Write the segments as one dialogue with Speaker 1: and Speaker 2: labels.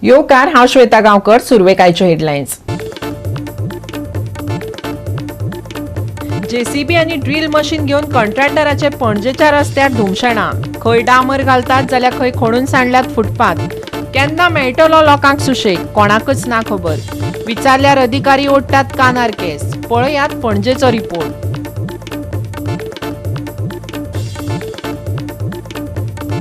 Speaker 1: योकार हांव Shweta Gaonkar. सुरवेकायच्यो headlines. JCB आणि drill machine घेऊन कॉन्ट्रॅक्टराचे पणजेच्या रस्त्यार धुमशणां. खंय डांबर घालतात जाल्यार खंय खणून सांडल्यात फुटपाथ. केन्ना मेळटलो लोकांक सुशेग, कोणाकच ना खबर. विचारल्यार अधिकारी ओडटात कानार केस. पळयात पणजेचो रिपोर्ट.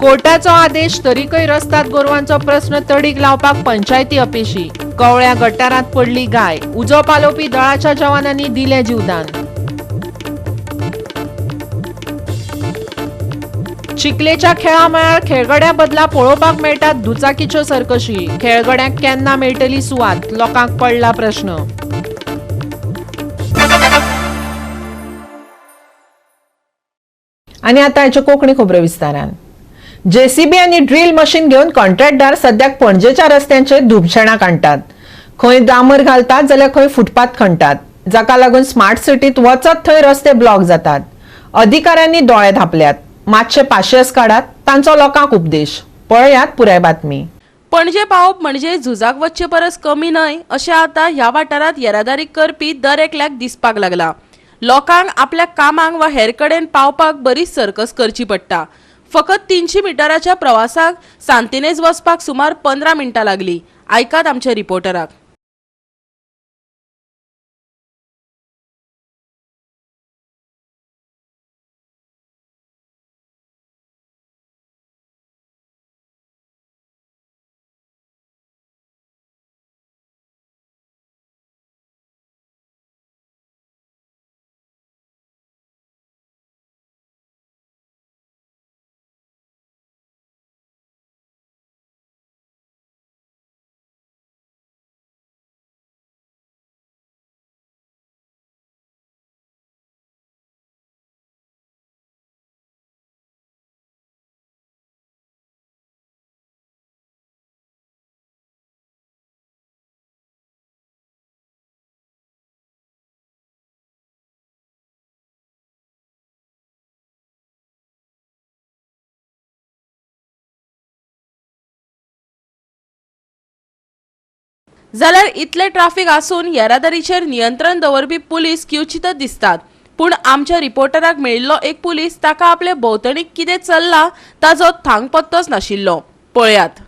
Speaker 1: कोर्टाचो आदेश तरीकय रस्त्यात गोरवांचो प्रश्न तडीक लावपाक पंचायती अपेशी. कवळ्या गटारांत पडली गाय. उजो पालोवपी दळाच्या जवानांनी दिलें जीवदान. चिखलेच्या खेळा मळार खेळगड्या बदला पळोवपाक मेळटात दुचाकीच्यो सर्कशी. खेळगड्यांक केन्ना मेळटली सुवात, लोकांक पडला प्रश्न. आनी आतां हेच्यो कोंकणी खबरो विस्तारान. जेसीबी आणि ड्रिल मशीन घेऊन कॉन्ट्रॅक्टर सद्याक पणजेच्या रस्त्यांचे धुमशणां काडटात. खंय डांबर घालतात जाल्यार खंय फुटपाथ खणटात. जाका लागून स्मार्ट सिटीत वचत थंय रस्ते ब्लॉक जातात. अधिकाऱ्यांनी दोळे धांपल्यात. मातशे पाशियेस काडात, तांचो लोकांक उपदेश. पळयात पुराय बातमी.
Speaker 2: पणजे पावप म्हणजे झुजाक वच्चे परस कमी न्हय अशें आतां ह्या वाठारांत येरादारी करपी दर एकल्याक दिसपाक लागला. लोकांक आपल्या कामाक वा हेर कडेन पावपाक बरीच सर्कस करची पडटा. फकत 300 मिटराच्या प्रवासाक सांतिनेज वचपाक सुमार 15 मिनटां लागली. आयकात आमच्या रिपोर्टराक. जाल्यार इतले ट्राफिक आसून येरादारीचेर नियंत्रण दवरपी पुलीस क्वचितच दिसतात. पूण आमच्या रिपोर्टराक मेळिल्लो एक पुलीस ताका आपले भोंवतणीक कितें चल्लां ताचो थांगपत्तोच नाशिल्लो. पळयात.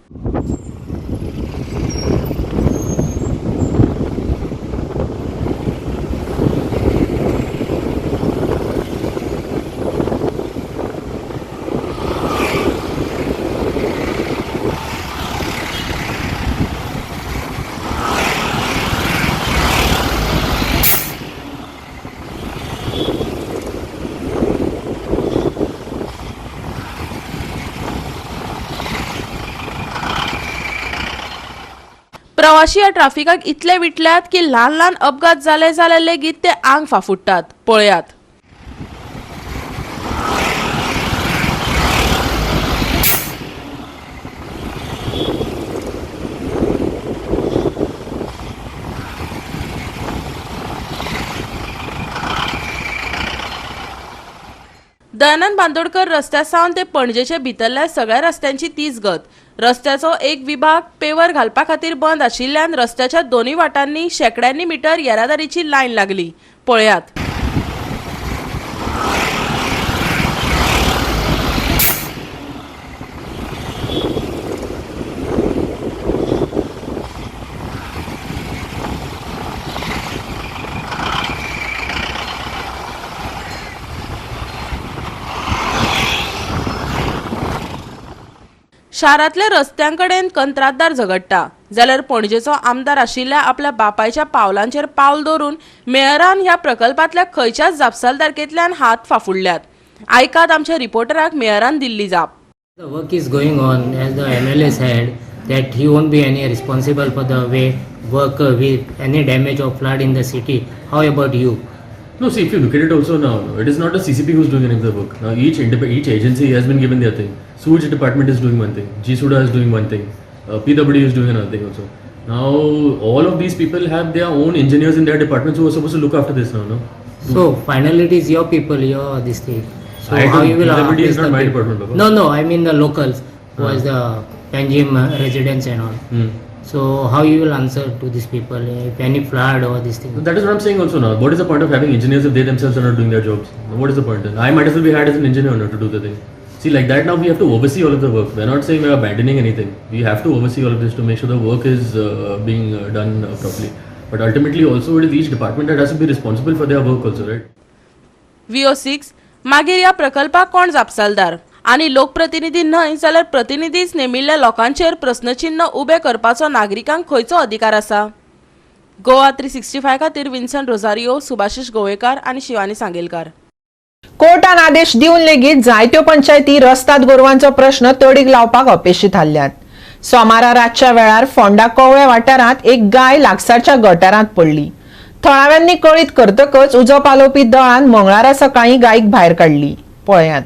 Speaker 2: प्रवाशी या ट्राफिकाक इतले विटल्यात की ल्हान ल्हान अपघात जाले जाल्यार लेगीत ते आंग फाफुडटात. पळयात. दयानंद बांदोडकर रस्त्या सावन ते पणजेचे भितरल्या सगळ्या रस्त्यांची तीच गत. रस्त्याचो एक विभाग पेवर घालपा खातीर बंद आशिल्ल्यान रस्त्याच्या दोन्ही वाटांनी शेकड्यांनी मीटर येरादारीची लायन लागली. पळयात. शारांतल्या रस्त्यांकडेन कंत्राटदार झगडटा जाल्यार पणजेचो आमदार आशिल्ल्या आपल्या बापायच्या पावलांचेर पावल दवरून मेयरान ह्या प्रकल्पांतल्या खंयच्याच जापसालदारकेंतल्यान हात फाफुडल्यात. आयकात आमच्या रिपोर्टराक मेयरान दिल्ली जाप.
Speaker 3: The work is going on, as the MLA said that he won't be any responsible for the way work with any damage or flood in the city. How about you?
Speaker 4: No, see, if you look at it also now, it is not the CCP who's doing any of the work. Now each agency has been given their thing. Sewage department is doing one thing, GSUDA is doing one thing, PW is doing another thing also. Now all of these people have their own engineers in their departments who are supposed to look after this now, no?
Speaker 3: So finally it is your people, your this thing. So
Speaker 4: I
Speaker 3: how
Speaker 4: don't-
Speaker 3: you will
Speaker 4: PWD is
Speaker 3: appease
Speaker 4: not
Speaker 3: the
Speaker 4: my
Speaker 3: people?
Speaker 4: department, Baba.
Speaker 3: No, I mean the locals, who is the Panjim residents and all. So how you will answer to these people if any flood or this thing?
Speaker 4: That is what I'm saying also now. What is the point of having engineers if they themselves are not doing their jobs? What is the point then? I might as well be hired as an engineer now to do the thing. See, like that now we have to oversee all of the work. We're not saying we're abandoning anything. We have to oversee all of this to make sure the work is being done properly. But ultimately also it is each department that has to be responsible for their work also, right?
Speaker 2: VO6 मागीर ह्या प्रकल्पाक कोण जापसालदार आनी लोकप्रतिनिधी न्हय जाल्यार प्रतिनिधीच नेमिल्ल्या लोकांचेर प्रश्नचिन्ह उबे करपाचो नागरिकांक खंयचो अधिकार आसा? गोवा 365 खातीर विन्सन रोजारियो, सुभाशीश गोवेकार आनी शिवानी सांगेलकार.
Speaker 1: कोर्टान आदेश दिवन लेगीत जायत्यो पंचायती रस्त्यात गोरवांचो प्रश्न तडीक लावपाक अपेक्षीत आसल्यात. सोमारा रातच्या वेळार फोंडा कोवळे वाठारांत एक गाय लागसारच्या गटारांत पडली. थळाव्यांनी कळीत करतकच उजो पालोवपी दळान मंगळारा सकाळी गायक भायर काडली. पळयात.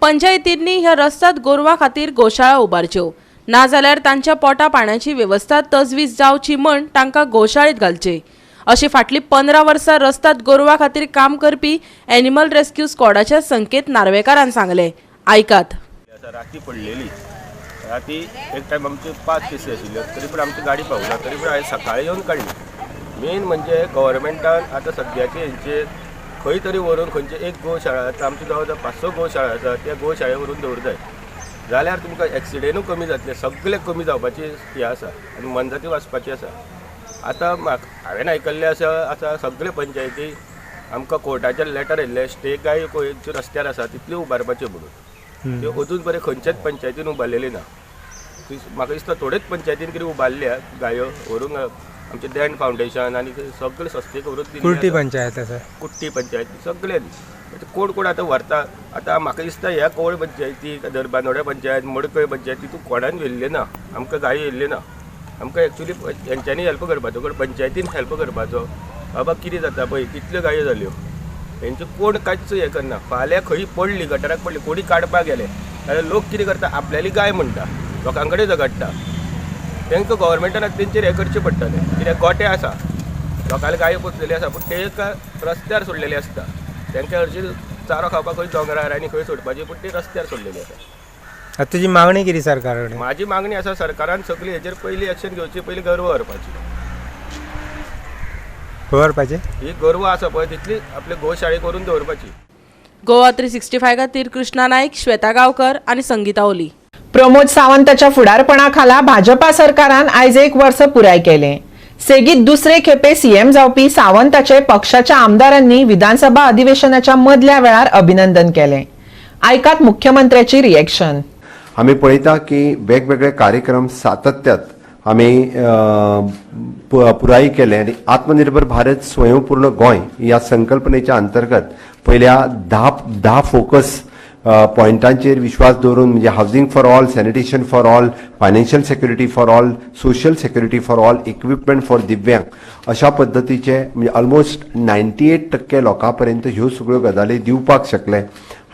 Speaker 2: पंचायतींनी ह्या रस्त्यात गोरवां खातीर गोशाळा उबारच्यो नाजाल्यार तांच्या पोटा पाण्याची वेवस्था तजवीज जावची म्हण तांकां गोशाळेत घालचे अशी फाटली 15 वर्सां रस्त्यात गोरवां खातीर काम करपी एनिमल रेस्क्यू स्क्वॉडाच्या संकेत नार्वेकारान सांगले. आयकात.
Speaker 5: राती पडलेली राती एक टायम आमचे 5 केसी आशिल्ल्यो तरी पूण आमची गाडी पावना तरी पूण हांवें सकाळीं येवन काडली. मेन म्हणजे गव्हर्मेंटान आतां सद्याचे हेंचेर खंय तरी व्हरून खंयचे एक गोशाळा आतां आमची जवळ जवळ 500 गोशाळा आसा त्या गोशाळे व्हरून दवरताय जाल्यार तुमकां एक्सिडेंटूय कमी जातले सगळे कमी जावपाची हे आसा आनी मनजाती वाचपाची आसा. आतां हांवें आयकल्लें आसा सगळे पंचायती आमकां कोर्टाचेर लेटर येयल्लें स्टे गाय खंयचे रस्त्यार आसा तितल्यो उबारपाच्यो म्हणून त्यो अजून बरें खंयच्याच पंचायतीन उबारलेली ना. म्हाका दिसता थोडेच पंचायतीन कितें उबारल्या गायो व्हरून आमचे डॅन फावंडेशन आनी सगळे सस्तेक व्हरून
Speaker 6: कुर्टी पंचायत आसा
Speaker 5: कुट्टी पंचायत सगळे कोण कोण आतां व्हरता. आतां म्हाका दिसता ह्या कोवळ पंचायती दरबानोड्या पंचायत मडकय पंचायत तितून कोणान व्हेल्ले ना आमकां गायो येयल्ले ना. आमकां एक्चुली हेंच्यांनी हेल्प करपाचो कोण पंचायतीन हेल्प करपाचो बाबा कितें जाता पळय कितल्यो गायो जाल्यो हेंचें कोण कांयच हें करना. फाल्यां खंय पडली गटाराक पडली कोणी काडपाक गेले जाल्यार लोक कितें करता आपल्याली गाय म्हणटा लोकां कडेन झगडटा. तांकां गव्हर्मेंटान तेंचेर हें करचें पडटलें कित्याक गोटे आसा लोकांले गायो पोसलेले आसा पूण ते रस्त्यार सोडलेले आसता तांकां हरशीं चारो खावपाक खंय दोंगरार आनी खंय सोडपाची पूण ते रस्त्यार सोडलेले आसा.
Speaker 6: आतां तुजी मागणी कितें सरकारा कडेन?
Speaker 5: म्हाजी मागणी आसा सरकारान सगळी हेचेर पयली एक्शन घेवची पयली गोरवां व्हरपाची.
Speaker 6: व्हरपाचें
Speaker 5: ही गोरवां आसा पळय तितली आपले गोशाळे करून दवरपाची.
Speaker 2: गोवा 365 खातीर कृष्णा नायक, श्वेता गांवकर आनी संगीता ओली.
Speaker 1: प्रमोद सावंताच्या फुडारपणाखाला भाजपा सरकारान आयज 1 वर्स पुराय केले. सेगीत दुसरे खेपे सीएम जावपी सावंताचे पक्षाच्या आमदारांनी विधानसभा अधिवेशनाच्या मदल्या वेळार अभिनंदन केले. आयकात मुख्यमंत्र्याची रिएक्शन.
Speaker 7: आम्ही पळयता की वेगवेगळे कार्यक्रम सातत्यात आम्ही पुराय केले आणि आत्मनिर्भर भारत स्वयंपूर्ण गोंय या संकल्पनेच्या अंतर्गत पहिल्या 10 फोकस पॉइंटांचेर विश्वास दवरून म्हणजे housing for all, sanitation for all, financial security for all, social security for all, equipment for दिव्यांग अशा पद्दतीचे म्हणजे ऑलमोस्ट 98% लोकांपर्यंत ह्यो सगळ्यो गजाली दिवपाक शकले.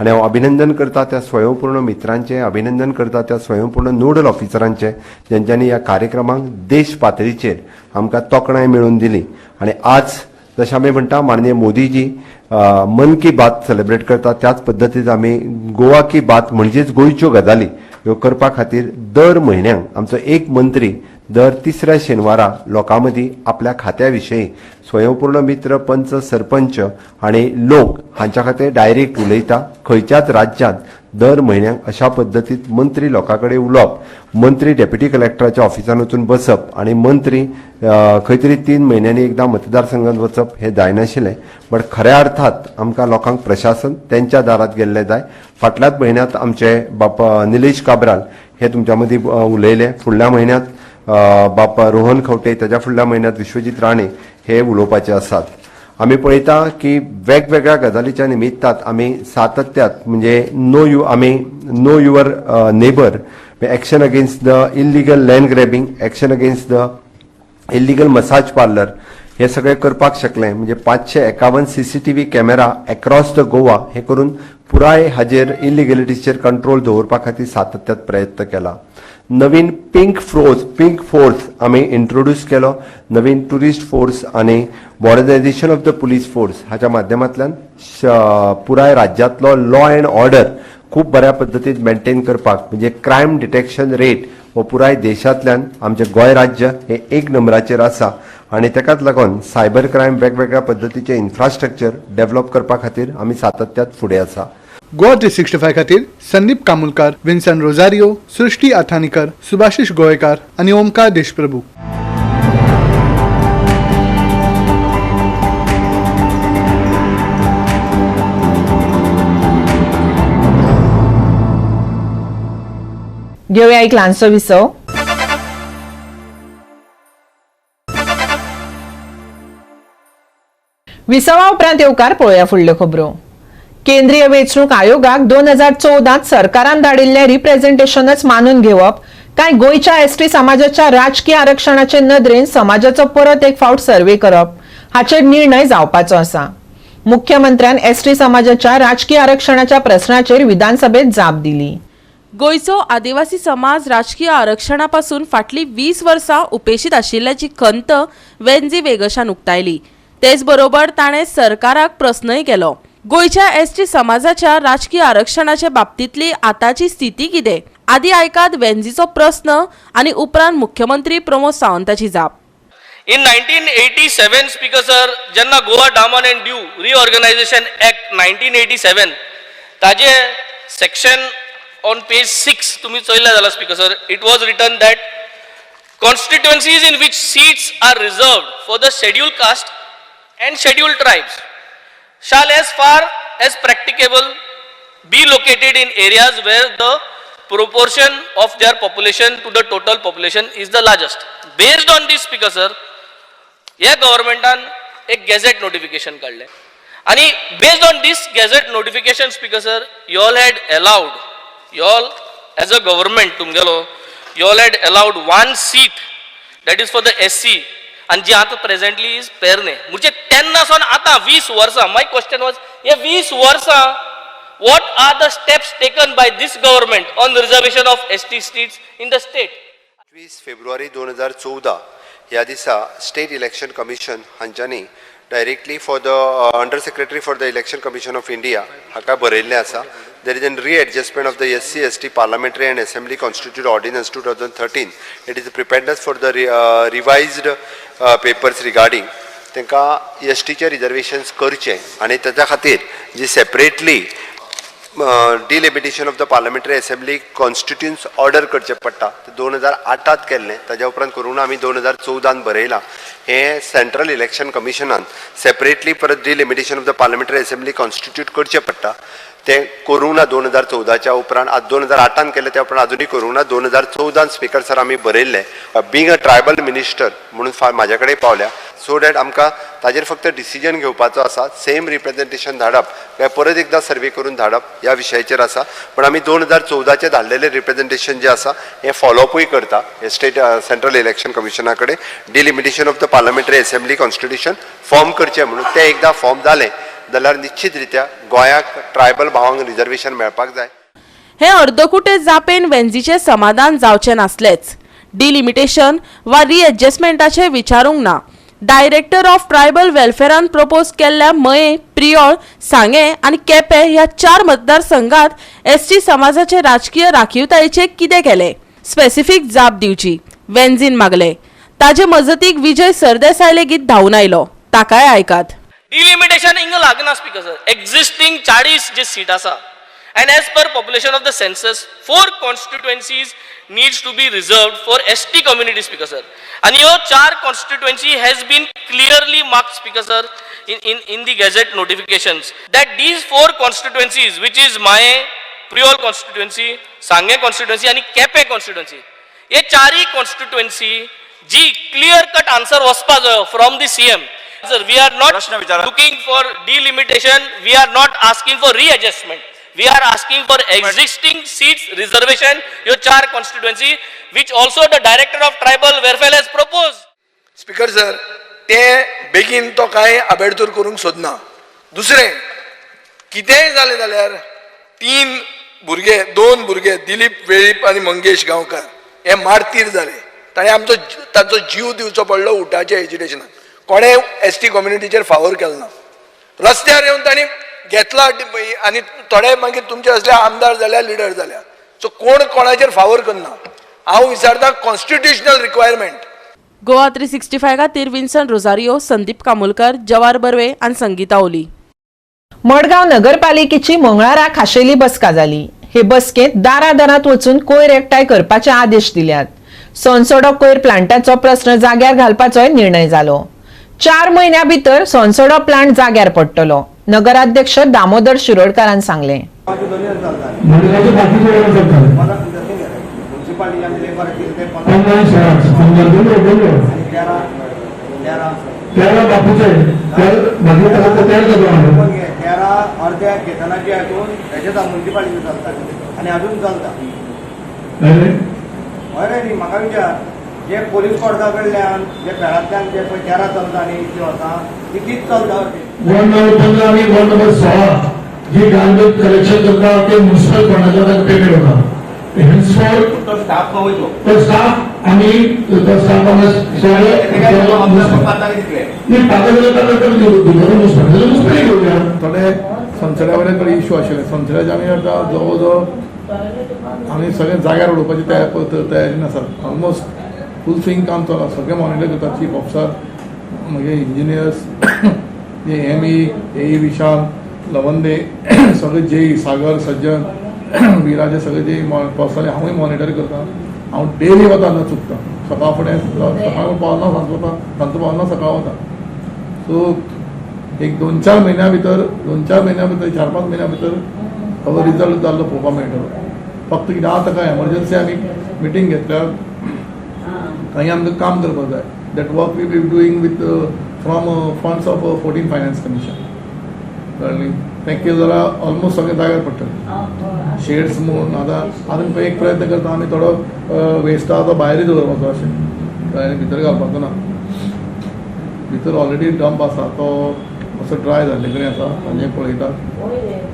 Speaker 7: आणि हांव अभिनंदन करता त्या स्वयंपूर्ण मित्रांचे, अभिनंदन करता त्या स्वयंपूर्ण नोडल ऑफिसरांचे ज्यांच्यांनी ह्या कार्यक्रमाक देश पातळीचेर आमकां तोखणाय मेळोवन दिली. आणि आज जशें आमी म्हणटा माननीय मोदीजी मन की बात सेलिब्रेट करता त्याच पद्दतीन आमी गोवा की बात म्हणजेच गोंयच्यो गजाली ह्यो करपा खातीर दर म्हयन्याक आमचो एक मंत्री दर 3ऱ्या शेनवारा लोकां मदीं आपल्या खात्या विशयी स्वयंपूर्ण मित्र, पंच, सरपंच आणि लोक हांच्या खातीर डायरेक्ट उलयता. खंयच्याच राज्यांत दर म्हयन्याक अशा पद्दतीन मंत्री लोकां कडेन उलोवप, मंत्री डेप्युटी कलेक्टराच्या ऑफिसान वचून बसप आणि मंत्री खंय तरी 3 म्हयन्यांनी एकदां मतदारसंघात वचप हें जायनाशिल्लें. बट खऱ्या अर्थात आमकां लोकांक प्रशासन तेंच्या दारांत गेल्लें जाय. फाटल्याच म्हयन्यांत आमचे बाप निलेश काब्राल हे तुमच्या मदीं उलयले. फुडल्या म्हयन्यांत बाप रोहन खंवटे, त्याच्या फुडल्या म्हयन्यांत विश्वजीत राणे हे उलोवपाचे आसात. आमी पळयता की वेगवेगळ्या गजालीच्या निमित्तात आमी सातत्यात म्हणजे know your neighbour, action against the illegal land grabbing, action against the illegal massage parlour हे सगळे करपाक शकले म्हणजे 551 CCTV camera across the Goa हे करून पुराय हाजेर इलिगॅलिटीचेर कंट्रोल दवरपा खातीर सातत्यात प्रयत्न केला. नवीन पिंक फोर्स आमी इंट्रोड्यूस केलो. नवीन टुरिस्ट फोर्स आनी modernisation of the police force हाच्या माध्यमांतल्यान पुराय राज्यांतलो लॉ अँड ऑर्डर खूप बऱ्या पद्धतीन मेंटेन करपाक म्हणजे क्रायम डिटेक्शन रेट हो पुराय देशांतल्यान आमचे गोंय राज्य हे 1 नंबराचेर आसा आणि तेकाच लागून सायबर क्रायम वेगवेगळ्या पद्धतीचे इन्फ्रास्ट्रक्चर डेव्हलप करपा खातीर आमी सातत्यात फुडें आसा.
Speaker 8: गोवा 365 खातीर संदीप कामुलकार, विन्सन रोजारियो, सृष्टी आथानीकर, सुभाशीश गोयकार आणि ओमकार देशप्रभू.
Speaker 1: घेऊया एक ल्हानसो विसव. विसवा उपरांत येवकार पळोवया फुडल्यो खबरो. केंद्रीय वेंचणूक आयोगाक 2014 सरकारान धाडिल्ले रिप्रेझेंटेशनच मानून घेवप काय गोंयच्या एसटी समाजाच्या राजकीय आरक्षणाचे नदरेन समाजाचो परत एक फावट सर्वे करप हाचेर निर्णय जावपाचो आसा. मुख्यमंत्र्यान एसटी समाजाच्या राजकीय आरक्षणाच्या प्रश्नाचेर विधानसभेत जाप दिली.
Speaker 2: गोंयचो आदिवासी समाज राजकीय आरक्षणापासून फाटली 20 वर्सां उपेशीत आशिल्ल्याची खंत वेंजी वेगशान उक्तायली. तेच बरोबर ताणें सरकाराक प्रस्नय केलो. गोंयच्या एसटी समाजाच्या राजकीय आरक्षणाच्या बाबतीतली आताची स्थिती कितें? आदी आयकात वेंजीचो प्रस्न आणि उपरांत मुख्यमंत्री प्रमोद सावंताची जाप.
Speaker 9: In 1987, Speaker Sir, जेन्ना Goa Daman and Diu reorganisation act 1987 ताजे सेक्शन ऑन पेज 6 तुम्ही चोयला जाल्यार Speaker Sir, it was written that constituencies in which seats are reserved for the scheduled caste and scheduled tribes shall as far as practicable be located in areas where the proportion of their population to the total population is the largest. Based on this, Speaker Sir, या गव्हर्नमेंटान एक gadget notification काढले आणि based on this gazette notification speaker sir you all had allowed you all as a government तुमगेलो you all had allowed 1 seat that is for the SC आणि जी आता presently is पेरने म्हणजे तेन्नासून आता 20 वर्सां माय क्वेश्चन वॉज हे 20 वर्सां what are the steps taken by this government on reservation of ST seats in the state?
Speaker 7: 20 फेब्रुवारी 2014 ह्या दिसा स्टेट इलेक्शन कमिशन हांच्यानी directly for the under secretary for the election commission of India हाका बरयल्लें आसा. There is an readjustment of the SC/ST parliamentary and assembly constituted ordinance 2013. It is preparedness for the revised papers regarding तांकां STचे reservations करचे आनी ताच्या खातीर जी separately delimitation of the parliamentary assembly constituencies order करचे पडटा ते 2008 केल्लें. ताज्या उपरांत करून आमी 2014 बरयलां. हें सेंट्रल इलेक्शन कमिशनान सेपरेटली परत delimitation of the parliamentary assembly constitute करचें पडटा तें करूं ना 2014च्या उपरांत. आज 2008 केलें त्या उपरांत अजुनूय करूं ना. 2014 स्पीकर सर आमी बरयल्लें बींग अ ट्रायबल मिनिस्टर म्हणून म्हाजे कडेन पावल्या सो डॅट आमकां ताजेर फक्त डिसिजन घेवपाचो आसा. सेम रिप्रेझेंटेशन धाडप काय परत एकदां सर्वे करून धाडप ह्या विशयाचेर आसा. पण आमी 2014चे धाडलेले रिप्रेझेंटेशन जे आसा हें फॉलोअपूय करता हे स्टेट सेंट्रल इलेक्शन कमिशना कडेन delimitation of the parliamentary assembly constitution form करचें म्हणून तें एकदां फॉर्म जालें जाल्यार निश्चितरित्या गोंयाक ट्रायबल भावांक रिजर्वेशन मेळपाक जाय.
Speaker 2: हे अर्दकुटे जापेन वेंजीचे समाधान जावचे नासलेच. डिलिमिटेशन वा रिएडजस्टमेंटाचे विचारूंक ना. डायरेक्टर ऑफ ट्रायबल वेलफेअरान प्रपोज केल्ल्या मये, प्रियोळ, सांगे आणि केपे ह्या 4 मतदारसंघात ST समाजाचे राजकीय राखीवतायेचे कितें केले? स्पेसिफीक जाप दिवची वेंजीन मागले. ताजे मजतीक विजय सरदेसाय लेगीत धांवन आयलो. ताकाय आयकात.
Speaker 9: डिलिमिटेशन हिंगा लागना स्पीकर सर. एक्झिस्टिंग 40 जे सीट आसा and as per population of the census 4 constituencies needs to be reserved for ST community speaker sir and your 4 constituency has been clearly marked speaker sir in the gazette notifications that these 4 constituencies which is Maye, Priol constituency, Sange constituency and Kepe constituency ye chari constituency ji clear cut answer waspa from the CM sir. We are not looking for delimitation, we are not asking for readjustment. We are asking for existing seats reservation your 4 constituency which also the director of tribal welfare has proposed.
Speaker 10: Speaker sir, ते बेगीन तो कांय आबेडतोर करूंक सोदना. दुसरें कितेंय जालें जाल्यार दोन भुरगे दिलीप वेळीप आनी मंगेश गांवकार हे मारतीर जाले. ताणें तांचो जीव दिवचो पडलो उठाच्या एजिटेशनाक. कोणें ST कम्युनिटीचेर फावर केलो ना. रस्त्यार येवन तांणी घेतला आनी थोडे मागीर तुमचे असले आमदार जाल्या लिडर जाल्या. सो कोण कोणाचेर फावर करना. हांव विचारता कॉन्स्टिट्युशनल रिक्वायरमेंट.
Speaker 2: गोवा 365 खातीर विन्सन रोजारियो, संदीप कामुलकर, जवार बर्वे आनी संगीता ओली.
Speaker 1: मडगांव नगरपालिकेची मंगळारा खाशेली बसका जाली. हे बसकेत दारादारात वचून कोयर एकठांय करपाचे आदेश दिल्यात. सोनसोडो कोयर प्लांटाचो प्रश्न जाग्यार घालपाचोय निर्णय जालो. 4 म्हयन्यां भितर सोनसोडो प्लांट जाग्यार पडटलो. नगराध्यक्ष दामोदर शिरोडकारान सांगलें.
Speaker 11: अर्ध्या केतनाची हातून त्याच्यात म्युन्सिपालिटी चलता आणि अजून चलता. अरे न्ही म्हाका विचार जे पोलीस कोर्टा कडल्यान जे खेळांतल्यान जे पळय 13 चलता न्ही इतली वर्सां ती तीच चलता.
Speaker 12: वॉर्ड नंबर 15 आणि वॉर्ड नंबर 16 जे गार्बेज कलेक्शन करता ते म्युनिसिपल फंडाचा पेमेंट होता. हेन्सफॉर
Speaker 11: तो स्टाफ वयचो
Speaker 12: तो स्टाफ आणि तो स्टाफ आमच्या
Speaker 8: थोडे संसड्या वयले कडे इश्यू आशिल्ले. संसड्याचे आमी आतां जवळ जवळ आमी सगळे जाग्यार उडोवपाची तयारीन आसात. ऑलमोस्ट फूल स्विंग काम चलता. सगळे मॉनिटर करतात. चीफ ऑफिसर मागीर इंजिनियर्स जे ME AE विशाल लवंदे सगळे JE सागर सज्जन विराजे सगळे जे पर्सनली हांवूय मॉनिटर करता. हांव डेली वता न चुकता. सकाळ फुडें सकाळ पावना सांजचो वता सांजचो पावना सकाळ वता. सो एक 2-4 म्हयन्या भितर 4-5 म्हयन्या भितर हाचो रिजल्ट जाल्लो पळोवपाक मेळटलो. फक्त कितें आतां ताका एमर्जन्सी आमी मिटींग घेतल्यार थंय आमकां काम करपाक जाय. That work we be doing with from funds of 14 finance commission. कळ्ळें. तें केलें जाल्यार ऑलमोस्ट सगळें जाग्यार पडटलें. शेड्स म्हूण आतां पळय एक प्रयत्न करता आमी थोडो वेस्ट आसा तो भायरूय दवरपाचो अशें. कळ्ळें. भितर घालपाचो ना. भितर ऑलरेडी डंप आसा तो असो ड्राय जाल्ले कडेन आसा. तांचे पळयतात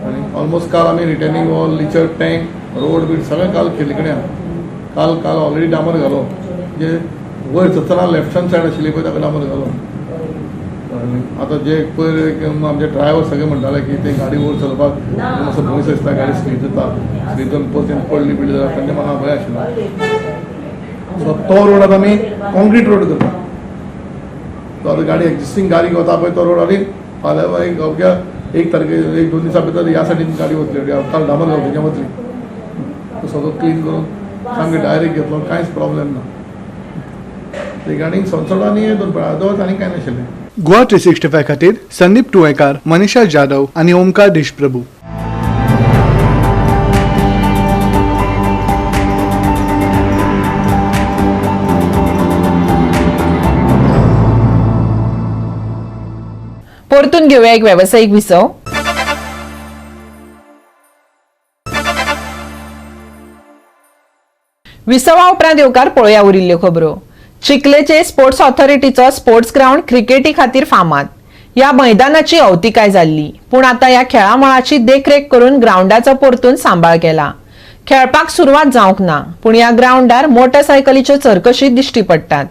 Speaker 8: आनी ऑलमोस्ट काल आमी रिटर्निंग वॉल लिचर टँक रोड बीड सगळें काल केल्ले कडेन आसा. काल ऑलरेडी डांबर घालो. जे वयर चलतना लेफ्ट हँड सायड आशिल्ली पळय ताका डांबर घालो. आतां जे पयर आमचे ड्रायव्हर सगळे म्हणटाले की ते गाडी वयर चलपाक मातसो भंय दिसता. गाडी स्लीप जाता. स्लीप जावन परत पडली बिडली जाल्यार तांच्या मनाक भंय आशिल्लो. सो तो रोड आतां आमी कॉन्क्रीट रोड करता. तो गाडी एक्झिस्टींग गाडी वता पळय तो रोड आनी फाल्यां एक अवघ्या 1 तारखेर 1-2 दिसां भितर ह्या सायडीन गाडी वतली. काल डांबर घालपाचें वतली. तो सगळो क्लीन करून सामकें डायरेक्ट घेतलो. कांयच प्रॉब्लेम ना. रिगार्डींग सोनसोडा आनी दोन आनी कांय नाशिल्लें. गोवा 365 खातीर संदीप तुळेकार, मनीषा जाधव आणि ओमकार देशप्रभू.
Speaker 1: परतून घेऊया एक व्यावसायिक विसव. विसवा उपरांत येवकार पळोवया उरिल्ल्यो खबरो. चिखलेचे स्पोर्ट्स ऑथॉरिटीचो स्पोर्ट्स ग्राउंड क्रिकेटी खातीर फामाद. ह्या मैदानाची अवतिकाय जाल्ली. पूण आता ह्या खेळामळाची देखरेख करून ग्राउंडाचो परतून सांबाळ केला. खेळपाक सुरवात जावंक ना. पूण ह्या ग्राउंडार मोटरसायकलीच्यो चरकशी दिश्टी पडटात.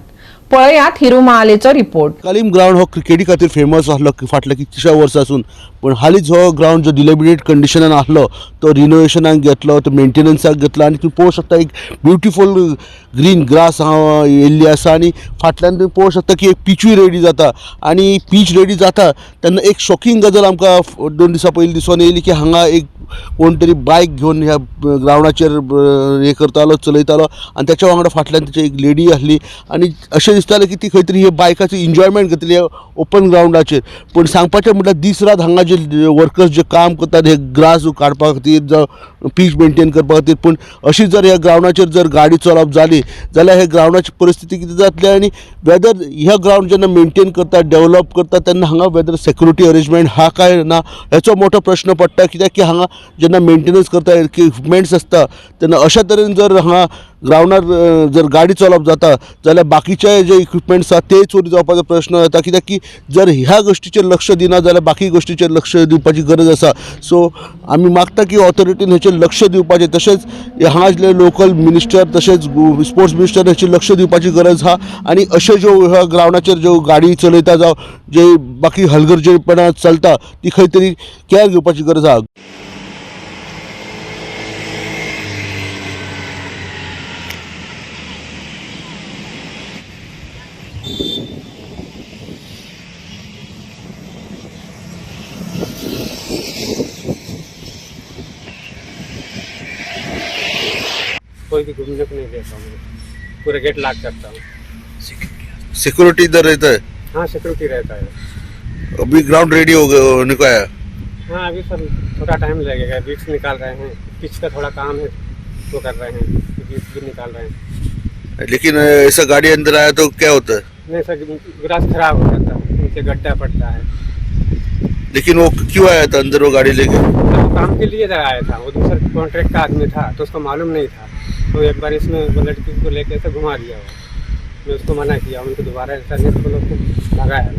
Speaker 1: पळयात हिरू महालेचो रिपोर्ट.
Speaker 13: कालीम ग्राउंड हो क्रिकेटी खातीर फेमस आसलो फाटल्या कितल्या वर्सांसून. पण हालींच हो ग्राउंड जो डिलेबिडेट कंडिशनान आसलो तो रिनोवेशनाक घेतलो, तो मेंटेनन्साक घेतलो आनी तुम्ही पळोवंक शकता एक ब्युटिफूल ग्रीन ग्रास येयल्ली आसा आनी फाटल्यान तुम्ही पळोवंक शकता की एक पिचूय रेडी जाता. आनी पीच रेडी जाता तेन्ना एक शॉकिंग गजाल आमकां 2 दिसां पयलीं दिसून येयली की हांगा एक कोण तरी बायक घेवन ह्या ग्राउंडाचेर हे करतालो चलयतालो आनी त्याच्या वांगडा फाटल्यान ताची एक लेडी आसली आनी अशें दिसतालें की ती खंय तरी हे बायकाचो एन्जॉयमेंट करतली ओपन ग्राउंडाचेर. पूण सांगपाचें म्हटल्यार दीस रात हांगा जे वर्कर्स जे काम करतात हे ग्रास काडपा खातीर जावं पीच मेंटेन करपा खातीर, पूण अशी जर ह्या ग्राउंडाचेर जर गाडी चलप जाली जाल्यार हे ग्राउंडाची परिस्थिती कितें जातली आनी वेदर ह्या ग्राउंड जेन्ना मेंटेन करता डेवलप करता तेन्ना हांगा वेदर सेक्युरिटी अरेंजमेंट हा काय ना हेचो मोठो प्रश्न पडटा. कित्याक की हांगा जेन्ना मेंटेनन्स करता इक्विपमेंट्स आसता तेन्ना अशा तरेन जर हांगा ग्रावंडार जर गाडी चलप जाता जाल्यार बाकीचे जे इक्विपमेंट्स आसा ते चोरी जावपाचो प्रश्न येता, कित्याक की जर ह्या गोश्टीचेर लक्ष दिना जाल्यार बाकी गोश्टीचेर लक्ष दिवपाची गरज आसा. सो आमी मागता की ऑथॉरिटीन हेचेर लक्ष दिवपाचें, तशेंच हांगासले लोकल मिनिस्टर तशेंच स्पोर्ट्स मिनिस्टर हेचेर लक्ष दिवपाची गरज आहा. आनी अशे ज्यो ह्या ग्रावंडाचेर ज्यो गाडी चलयता जावं जे बाकी हलगर्जेपणां चलता ती खंय तरी कॅर घेवपाची गरज आहा.
Speaker 11: कोई भी घूमने को नहीं देता हूँ, पूरा गेट लॉक करता हूँ.
Speaker 13: सिक्योरिटी इधर रहता है,
Speaker 11: हाँ सिक्योरिटी रहता है.
Speaker 13: अभी ग्राउंड रेडी होने को आया.
Speaker 11: हाँ अभी सर थोड़ा टाइम लगेगा, बीट्स निकाल रहे हैं, पिच का थोड़ा काम है वो कर रहे हैं, बीट्स भी निकाल रहे हैं.
Speaker 13: लेकिन ऐसा गाड़ी अंदर आया तो क्या होता है?
Speaker 11: नहीं सर ग्रास खराब हो जाता है, नीचे गड्ढा पड़ता है.
Speaker 13: लेकिन वो क्यों आया था अंदर वो गाड़ी लेके?
Speaker 11: वो काम के लिए आया था, वो दूसरा कॉन्ट्रैक्ट का आदमी था तो उसको मालूम नहीं था, तो एक बार इसमें वो लड़की को लेके ऐसे घुमा दिया. मैं उसको मना किया, उनको दोबारा ऐसा नहीं तो लोग को भगाया.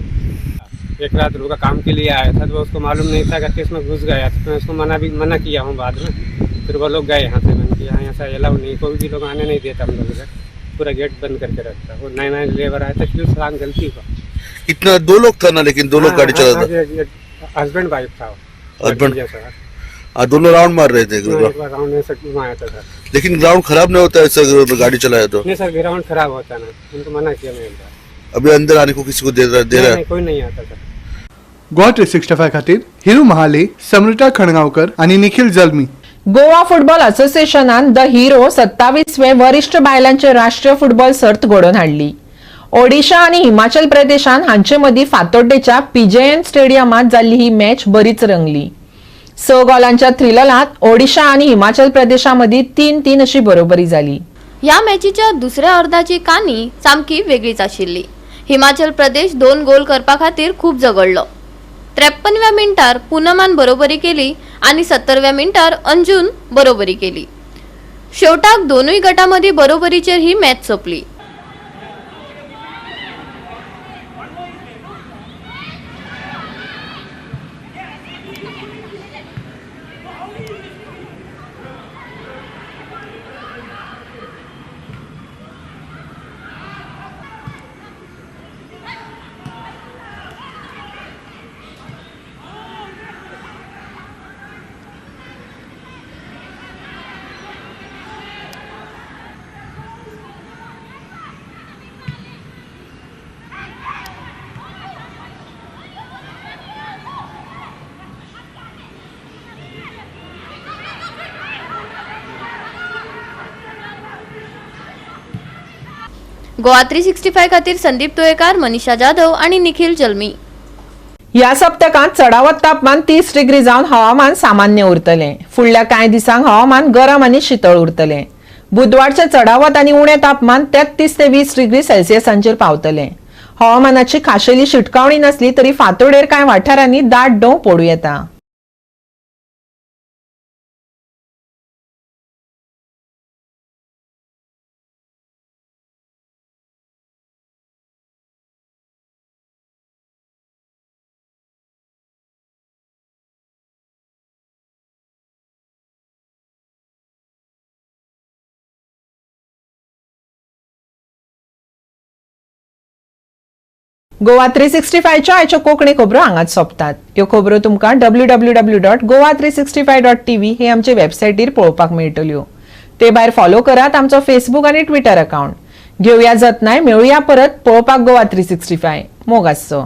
Speaker 11: एक रात लोग का काम के लिए आया था तो उसको मालूम नहीं था करके इसमें घुस गया, तो मैं उसको मना किया हूँ बाद में. फिर वो लोग गए यहाँ से, मैंने किया यहाँ ऐसा अलाउ नहीं, कोई भी लोग आने नहीं देता हम लोग इधर, पूरा गेट बंद करके रखता. वो नए लेबर आए थे, क्यों सलाम गलती का.
Speaker 13: इतना 2 लोग था ना, लेकिन 2 लोग गाड़ी चला था.
Speaker 11: हस्बैंड वाइफ था.
Speaker 13: हस्बैंड दोनों राउंड मार रहे थे.
Speaker 11: एक बार राउंड में सब घुमाया था सर.
Speaker 13: लेकिन ग्राउंड खराब नहीं होता ऐसा गाड़ी चलाया तो?
Speaker 11: नहीं सर ग्राउंड खराब होता ना, उनको मना किया मैं.
Speaker 13: अभी अंदर आने को किसी को दे रहा है?
Speaker 11: कोई नहीं आता सर.
Speaker 8: गोवा 365 खातीर हिरू महाले, समृता खणगांवकर आणि निखिल जल्मी.
Speaker 1: गोवा फुटबॉल असोसिएशनान द हिरो 27वे वरिष्ठ बायलांचे राष्ट्रीय फुटबॉल सर्त घडोवन हाडली. ओडिशा आणि हिमाचल प्रदेशान हांचे मदीं फातोड्डेच्या पीजेएन स्टेडियमात जाल्ली ही मॅच बरीच रंगली. 6 गोलांच्या थ्रिलरात ओडिशा आणि हिमाचल प्रदेशामदीं 3-3 अशी बरोबरी जाली.
Speaker 14: या मॅचीच्या दुसऱ्या अर्धाची कानी सामकी वेगळीच आशिल्ली. हिमाचल प्रदेश 2 गोल करपा खातीर खूप झगडलो. 53व्या मिनिटार पूनमान बरोबरी केली आणि 70व्या मिनिटार अंजून बरोबरी केली. शेवटाक दोनूय गटांमध्ये बरोबरीचेर ही मॅच सोंपली. गोवा 365 खातीर संदीप तुळेकार, मनीषा जाधव आणि निखिल जल्मी.
Speaker 1: या सप्तकांत चढावत तापमान 30 डिग्री जावन हवामान सामान्य उरतले. फुडल्या कांय दिसांक हवामान गरम आणि शीतळ उरतले. बुधवारचे चढावत आणि उणे तापमान 33 ते 20 डिग्री सेल्सियसांचेर पावतले. हवामानाची खाशेली शिटकावणी नसली तरी फातोडेर कांय वाठारांनी दाट डोंव पडूं येता. गोवा 365च्या आयच्यो कोंकणी खबरो हांगाच सोंपतात. ह्यो खबरो तुमकां www.goa365.tv हे आमचे वेबसायटीर पळोवपाक मेळटल्यो. ते भायर फॉलो करात आमचो फेसबूक आनी ट्विटर अकाउंट. घेवया जतनाय, मेळुया परत. पळोवपाक गोवा 365. मोग आसचो.